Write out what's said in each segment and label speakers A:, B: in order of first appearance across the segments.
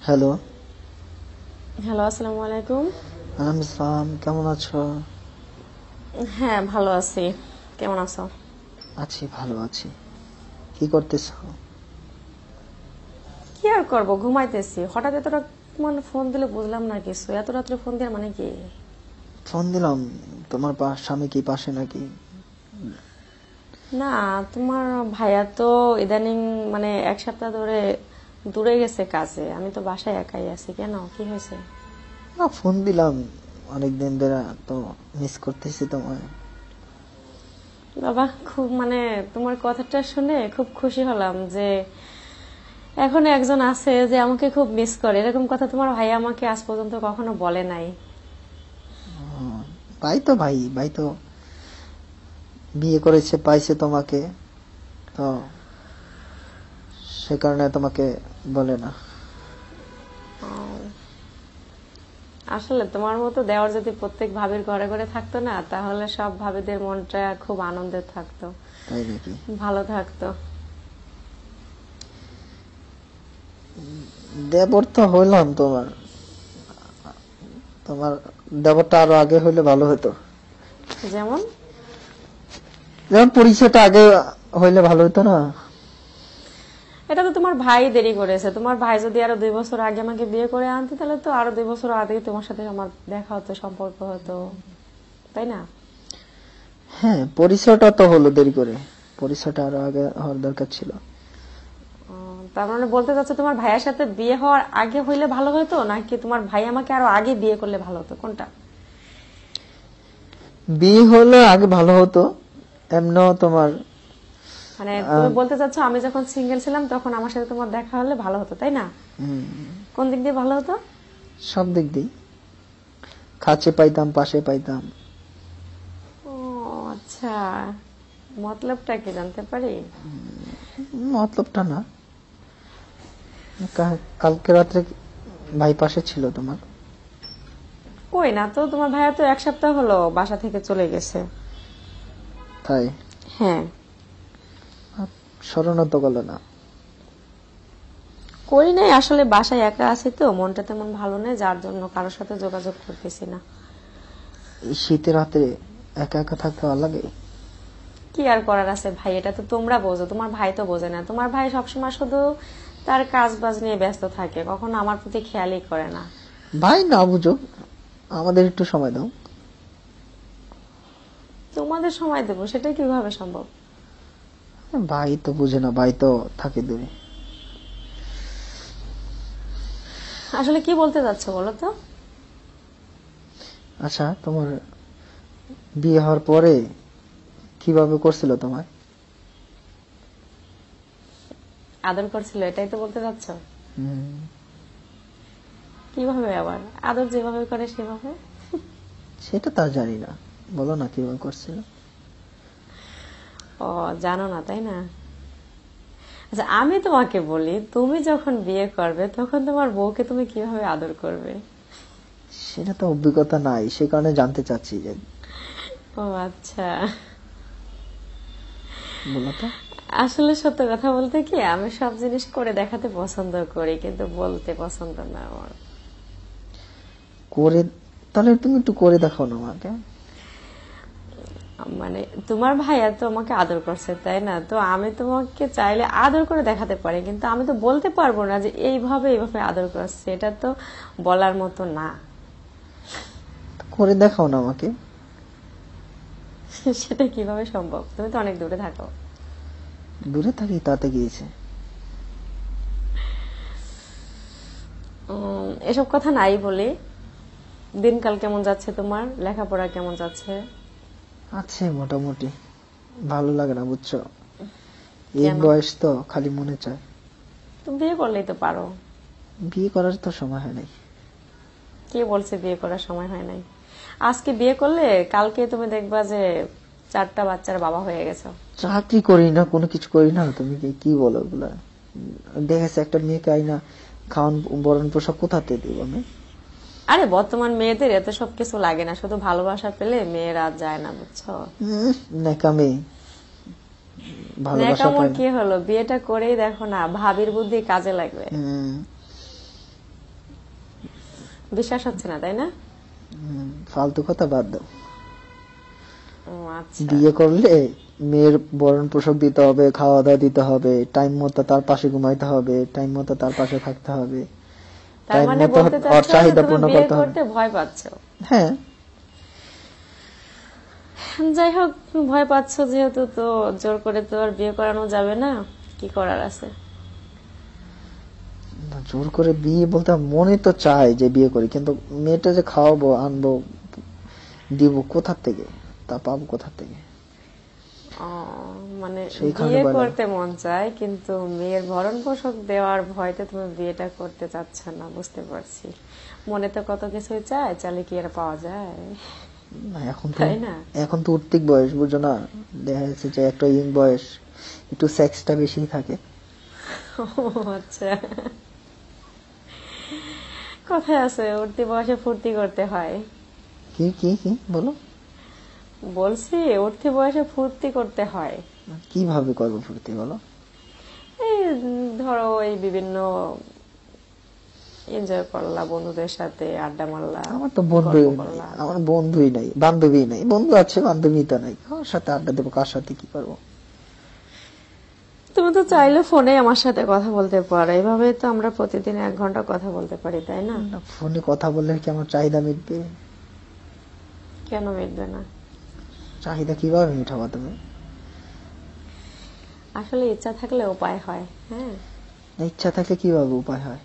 A: Hello.
B: Hello, আসসালামু আলাইকুম।
A: আলাইকুম আসসালাম, কেমন আছো?
B: হ্যাঁ, ভালো আছি। কেমন আছো?
A: আছি, ভালো আছি। কি করতেছো?
B: কি আর করবো, ঘুমাইতেছি। হঠাৎ এত রাত মানে ফোন দিলে বুঝলাম না কিছু। এত রাত্রে ফোন দেওয়ার মানে কি?
A: ফোন দিলাম, তোমার স্বামী কি পাশে নাকি?
B: না, তোমার ভাইয়া তো ইদানিং মানে এক সপ্তাহ ধরে দূরে গেছে কাজে। আমি তো বাসায় একাই আছি। কেন, কি হয়েছে?
A: না, ফোন দিলাম, অনেকদিন ধরে তো মিস করতেছি তোমায়।
B: বাবা, খুব মানে তোমার কথাটা শুনে খুব খুশি হলাম যে এখন একজন আছে যে আমাকে খুব মিস করে। এরকম কথা তোমার ভাইয়া আমাকে আজ পর্যন্ত কখনো বলে নাই।
A: ভাই তো ভাই তো বিয়ে করেছে, পাইছে তোমাকে, তো সে কারণে তোমাকে বলে না।
B: আসলে তোমার মতো দেওয়ার যদি প্রত্যেক ভাবির ঘরে ঘরে থাকতো না, তাহলে সব ভাবিদের মনটা খুব আনন্দের থাকতো,
A: তাই নাকি?
B: ভালো থাকতো।
A: দেবর তো হইলাম তোমার, তোমার দেবরটা আরো আগে হইলে ভালো হতো।
B: যেমন
A: যেমন পরিচয়টা আগে হইলে ভালো হতো না?
B: এটা তো তোমার ভাই দেরি করেছে। তোমার ভাই যদি আরো 2 বছর আগে আমাকে বিয়ে করে আনতে, তাহলে তো আরো 2 বছর আগে তোমার সাথে আমার দেখা হতো, সম্পর্ক হতো, তাই না?
A: হ্যাঁ, পরিচয়টা তো হলো দেরি করে, পরিচয়টা আরো আগে হওয়ার দরকার ছিল।
B: তার মানে বলতে চাচ্ছ তোমার ভাইয়ের সাথে বিয়ে হওয়ার আগে হইলে ভালো হতো, নাকি তোমার ভাই আমাকে আরো আগে বিয়ে করলে ভালো হতো, কোনটা?
A: বিয়ে হলে আগে ভালো হতো, এমনও তোমার।
B: মানে তুমি বলতে চাচ্ছ আমি যখন সিঙ্গেল ছিলাম তখন আমার সাথে তোমার দেখা হলে ভালো হতো, তাই না? কোন দিক দিয়ে ভালো হতো?
A: সব দিক দিয়ে, কাছে পাইতাম, পাশে পাইতাম।
B: ও আচ্ছা, মতলবটা কি জানতে পারি?
A: মতলবটা না, কালকে রাত্রে ভাই পাশে ছিল তোমার।
B: কই না তো, তোমার ভাইয়া তো এক সপ্তাহ হলো বাসা থেকে চলে গেছে।
A: তাই?
B: হ্যাঁ।
A: স্মরণও তো গেল না।
B: করি নাই, আসলে বাসায় একা আছি তো, মনটা তেমন ভালো নেই, যার জন্য কারোর সাথে যোগাযোগ করতেছি না।
A: এই শীতের রাতে একা একা থাকতে ভালো লাগে?
B: কি আর করার আছে ভাই, এটা তো তোমরা বোঝো, তোমার ভাই তো বোঝে না। তোমার ভাই সবসময় শুধু তার কাজ বাজ নিয়ে ব্যস্ত থাকে, কখনো আমার প্রতি খেয়ালই করে না।
A: ভাই না বুঝো, আমাদের একটু সময় দাও।
B: তোমাদের সময় দেবো, সেটা কিভাবে সম্ভব?
A: ভাই তো বুঝে না, ভাই তো থাকে দূরে।
B: আসলে কি বলতে চাচ্ছ বলো তো?
A: আচ্ছা, তোমার বিয়ে হওয়ার পরে কিভাবে করছিল তোমার?
B: আদর করছিল, এটাই তো বলতে চাচ্ছ?
A: হুম,
B: কিভাবে আবার? আদর যেভাবে করে সেভাবে।
A: সেটা তার জানি না, বলো না কিভাবে করছিল।
B: ও, জানো না তাই না? আচ্ছা, আমি তোমাকে বলি, তুমি যখন বিয়ে করবে তখন তোমার বউকে তুমি কিভাবে আদর করবে?
A: সেটা তো অভিজ্ঞতা নাই, সে কারণে জানতে চাচ্ছি যে,
B: ও আচ্ছা।
A: বলো তো।
B: আসলে সত্য কথা বলতে কি, আমি সব জিনিস করে দেখাতে পছন্দ করি, কিন্তু বলতে পছন্দ না আমার।
A: করে, তাহলে তুমি একটু করে দেখাও না আমাকে।
B: মানে তোমার ভাইয়া তো আমাকে আদর করছে, তাই না? তো আমি তোমাকে চাইলে আদর করে দেখাতে পারি, কিন্তু আমি তো বলতে পারবো না যে এইভাবে এইভাবে আদর করছে। এটা তো বলার মতো না।
A: করে দেখাও না আমাকে।
B: সেটা কিভাবে সম্ভব? তুমি তো অনেক দূরে থাকো।
A: দূরে থাকি তাতে গিয়েছে।
B: এসব কথা নাই বলি। দিনকাল কেমন যাচ্ছে তোমার? লেখাপড়া কেমন যাচ্ছে?
A: আছে মোটামুটি, ভালো লাগে না বুঝছো, এই
B: কেন?
A: বয়স তো খালি মনে চায়।
B: তুমি বিয়ে করলেই তো পারো।
A: বিয়ে করার তো সময় হয় নাই।
B: কে বলছে বিয়ে করার সময় হয় নাই? আজকে বিয়ে করলে কালকে তুমি দেখবা যে 4টা বাচ্চার বাবা হয়ে গেছো।
A: চাকরি করি না, কোনো কিছু করি না, তুমি কি বলো ওগুলা? দেখেছে একটা মেয়েকে আইনা খাওয়ান বরণ পোশাক কোথাতে দিব আমি?
B: আরে বর্তমান মেয়েদের এত সব কিছু লাগে না, শুধু ভালোবাসা পেলে মেয়েরা যায় না, বুঝছো?
A: নেকামে ভালোবাসা
B: ন্যাকামোর
A: পায় না।
B: কি হলো, বিয়েটা করেই দেখো না, ভাবির বুদ্ধি কাজে লাগবে। বিশ্বাস হচ্ছে না, তাই না?
A: ফালতু কথা বাদ দাও।
B: ও আচ্ছা।
A: বিয়ে করলে মেয়ের ভরণ পোষক দিতে হবে, খাওয়া দাওয়া দিতে হবে, টাইম মতো তার পাশে ঘুমাইতে হবে, টাইম মতো তার পাশে থাকতে হবে,
B: তার
A: টাইম
B: মানে
A: মতো
B: বলতে
A: ওর
B: চাচ্ছ যে
A: চাহিদা
B: তুমি
A: পূর্ণ
B: বিয়ে
A: করতে হবে।
B: করতে ভয় পাচ্ছ।
A: হ্যাঁ,
B: যাই হোক, ভয় পাচ্ছ যেহেতু, তো জোর করে তো আর বিয়ে করানো যাবে না, কি করার আছে?
A: না, জোর করে বিয়ে বলতে মনে তো চায় যে বিয়ে করি, কিন্তু মেয়েটা যে খাওয়াবো, আনবো, দিব কোথা থেকে, তা পাবো কোথা থেকে?
B: ও, মানে
A: সেইখানে
B: বিয়ে
A: বলে।
B: করতে মন চায় কিন্তু মেয়ের ভরণ পোষক দেওয়ার ভয়তে তুমি বিয়েটা করতে চাচ্ছ না, বুঝতে পারছি। মনে তো কত কিছুই চায়, চাইলে কি আর পাওয়া যায়?
A: না, এখন তো
B: তাই না?
A: এখন তো উঠতিক বয়স, বুঝছো না? দেখা যাচ্ছে যে একটা ইয়ং বয়স, একটু সেক্সটা বেশি থাকে।
B: ও আচ্ছা, কথায় আছে উঠতি বয়সে ফুর্তি করতে হয়।
A: কি কি কি বলো?
B: বলছি উঠতি বয়সে ফুর্তি করতে হয়।
A: কিভাবে করবো ফুর্তি বলো?
B: এই ধরো এই বিভিন্ন এনজয় করলা, বন্ধুদের সাথে আড্ডা মারলা,
A: আমার তো বন্ধুই
B: গল্প
A: নাই,
B: করলা।
A: আমার বন্ধুই নাই, বান্ধবী নাই। বন্ধু আছে, বান্ধবী তো নাই। কার সাথে আড্ডা দেবো, কার সাথে কি করবো?
B: তুমি তো চাইলে ফোনে আমার সাথে কথা বলতে পারো, এভাবে তো আমরা প্রতিদিন 1 ঘন্টা কথা বলতে পারি, তাই না?
A: না, ফোনে কথা বললে কি আমার চাহিদা মিটবে?
B: কেন মিটবে না?
A: চাহিদা কিভাবে মিটাবো তুমি?
B: আসলে ইচ্ছা থাকলে উপায় হয়। হ্যাঁ,
A: না, ইচ্ছা থাকলে কিভাবে উপায় হয়,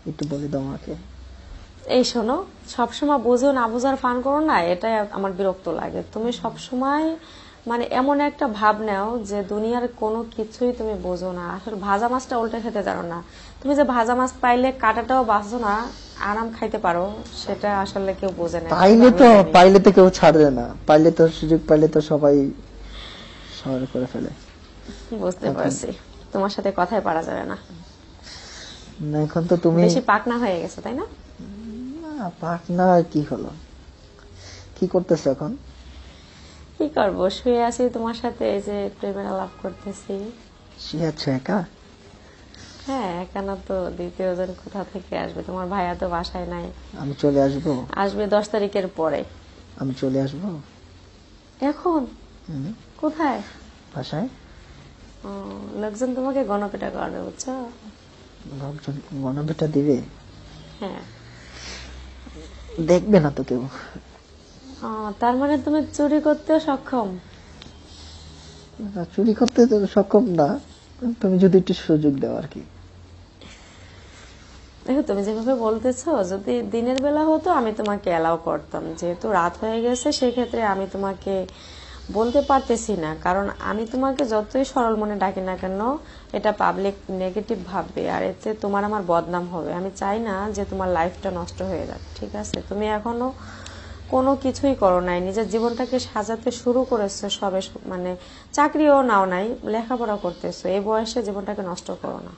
A: একটু বলে দাও আমাকে।
B: এই শোনো, সবসময় বুঝো না বুঝার ফান করো না, এটাই আমার বিরক্ত লাগে। তুমি সবসময় মানে এমন একটা ভাব নাও যে দুনিয়ার কোনো কিছুই তুমি বোঝো না। আসলে ভাজা মাছটা উল্টে খেতে জানো না। তুমি যে ভাজা মাছ পাইলে কাঁটাটাও বাঁচো না, আরাম খাইতে পারো, সেটা আসলে কেউ বোঝে না।
A: পাইলে
B: আমি
A: তো
B: জানি।
A: পাইলে তো কেউ ছাড়বে না, পাইলে তো সুযোগ পাইলে তো সবাই শহরে করে ফেলে।
B: বুঝতে
A: এখন
B: পারছি, তোমার সাথে কথাই পারা যাবে না।
A: না, এখন তো তুমি
B: বেশি পাকনা হয়ে গেছে, তাই না?
A: না, পাক না, আর কি হলো? কি করতেছো এখন?
B: কি করবো, শুয়ে আছি তোমার সাথে, এই যে প্রেমের আলাপ করতেছি।
A: শুয়ে আছো একা?
B: হ্যাঁ, একানা তো দ্বিতীয় জন কোথা থেকে আসবে? তোমার ভাইয়া তো বাসায় নাই,
A: আমি চলে আসবো।
B: আসবে 10 তারিখের পরে।
A: আমি চলে আসবো।
B: এখন
A: হুম,
B: কোথায়?
A: বাসায়।
B: ও, লোকজন তোমাকে গণপেটা করবে, বুঝছো?
A: লোকজন গণবেটা দিবে?
B: হ্যাঁ।
A: দেখবে না তো কেউ?
B: ও, তার মানে তুমি চুরি করতেও সক্ষম?
A: না, চুরি করতে তো সক্ষম না, তুমি যদি একটু সুযোগ দাও আর কি।
B: দেখো, তুমি যেভাবে বলতেছো, যদি দিনের বেলা হতো আমি তোমাকে অ্যালাউ করতাম, যেহেতু রাত হয়ে গেছে সেক্ষেত্রে আমি তোমাকে বলতে পারতেছি না, কারণ আমি তোমাকে যতই সরল মনে ডাকি না কেন, এটা পাবলিক নেগেটিভ ভাববে, আর এতে তোমার আমার বদনাম হবে। আমি চাই না যে তোমার লাইফটা নষ্ট হয়ে যাক, ঠিক আছে? তুমি এখনো কোনো কিছুই করো নাই, নিজের জীবনটাকে সাজাতে শুরু করেছো সবে, মানে চাকরিও নাও নাই, লেখাপড়া করতেছো, এই বয়সে জীবনটাকে নষ্ট করো না।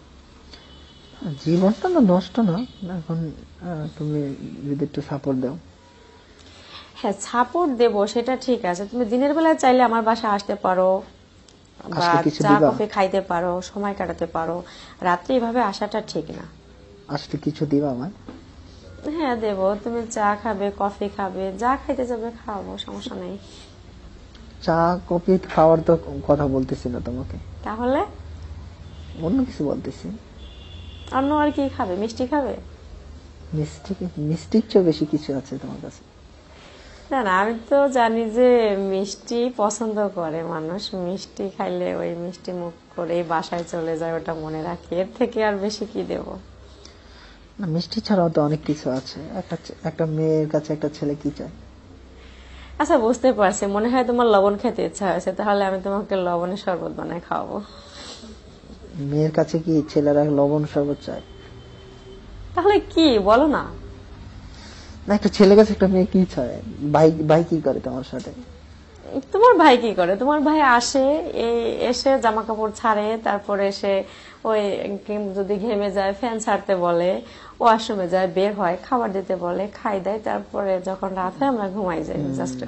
A: জীবনটা না নষ্ট না, এখন তুমি যদি একটু সাপোর্ট দাও।
B: হ্যাঁ, সাপোর্ট দেবো, সেটা ঠিক আছে। তুমি দিনের বেলায় চাইলে আমার বাসায় আসতে পারো, বা
A: আসলে কিছু
B: চা
A: দিবা?
B: কফি খাইতে পারো, সময় কাটাতে পারো। রাত্রে এভাবে আসাটা ঠিক না।
A: আসলে কিছু দিবা আমায়?
B: হ্যাঁ, দেবো। তুমি চা খাবে, কফি খাবে, যা খাইতে যাবে খাওয়াবো, সমস্যা নেই।
A: চা কফি খাওয়ার তো কথা বলতেছি না তোমাকে,
B: তাহলে
A: অন্য কিছু বলতেছি।
B: অন্য আর কি খাবে? মিষ্টি খাবে?
A: মিষ্টি? মিষ্টির চেয়ে বেশি কিছু আছে তোমার কাছে?
B: না না, আমি তো জানি যে মিষ্টি পছন্দ করে মানুষ, মিষ্টি খাইলে ওই মিষ্টি মুখ করে বাসায় চলে যায়, ওটা মনে রাখি। এর থেকে আর বেশি কি দেব?
A: না, মিষ্টি ছাড়াও তো অনেক কিছু আছে। একটা মেয়ের কাছে একটা ছেলে কি চায়?
B: আচ্ছা, বুঝতে পারছি, মনে হয় তোমার লবণ খেতে ইচ্ছা হয়েছে, তাহলে আমি তোমাকে লবণের শরবত বানায় খাওয়াবো।
A: মেয়ের কাছে কি ছেলেরা লবণ শরবত চায়?
B: তাহলে কি বলো না?
A: না, একটা ছেলের কাছে একটা মেয়ে কি চায়? ভাই ভাই কি করে তোমার সাথে?
B: তোমার ভাই কি করে? তোমার ভাই আসে, এসে জামা কাপড় ছাড়ে, তারপরে এসে ওই যদি ঘেমে যায় ফ্যান ছাড়তে বলে, ওয়াশরুমে যায়, বের হয়, খাবার দিতে বলে, খাই দেয়, তারপরে যখন রাত হয় আমরা ঘুমাই যাই জাস্ট।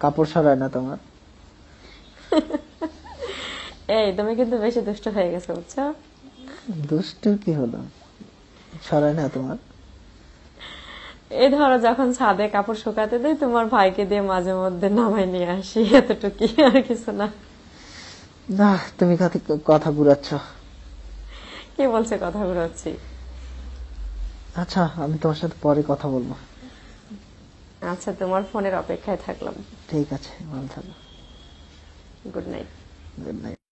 A: কাপড় সরায় না তোমার?
B: এই, তুমি কিন্তু বেশি দুষ্ট হয়ে গেছো, বুঝছো?
A: দুষ্টুর কি হলো, সরায় না তোমার?
B: এই ধরো যখন ছাদে কাপড় শুকাতে দেই তোমার ভাইকে দিয়ে মাঝে মধ্যে নামাই নিয়ে আসি, এতটুকুই, আর কিছু না।
A: না, তুমি কথা ঘুরাচ্ছ।
B: কে বলছে কথা ঘুরাচ্ছি?
A: আচ্ছা, আমি তোমার সাথে পরে কথা বলবো।
B: আচ্ছা, তোমার ফোনের অপেক্ষায় থাকলাম।
A: ঠিক আছে, ভালো থাকো।
B: Good night.
A: Good night.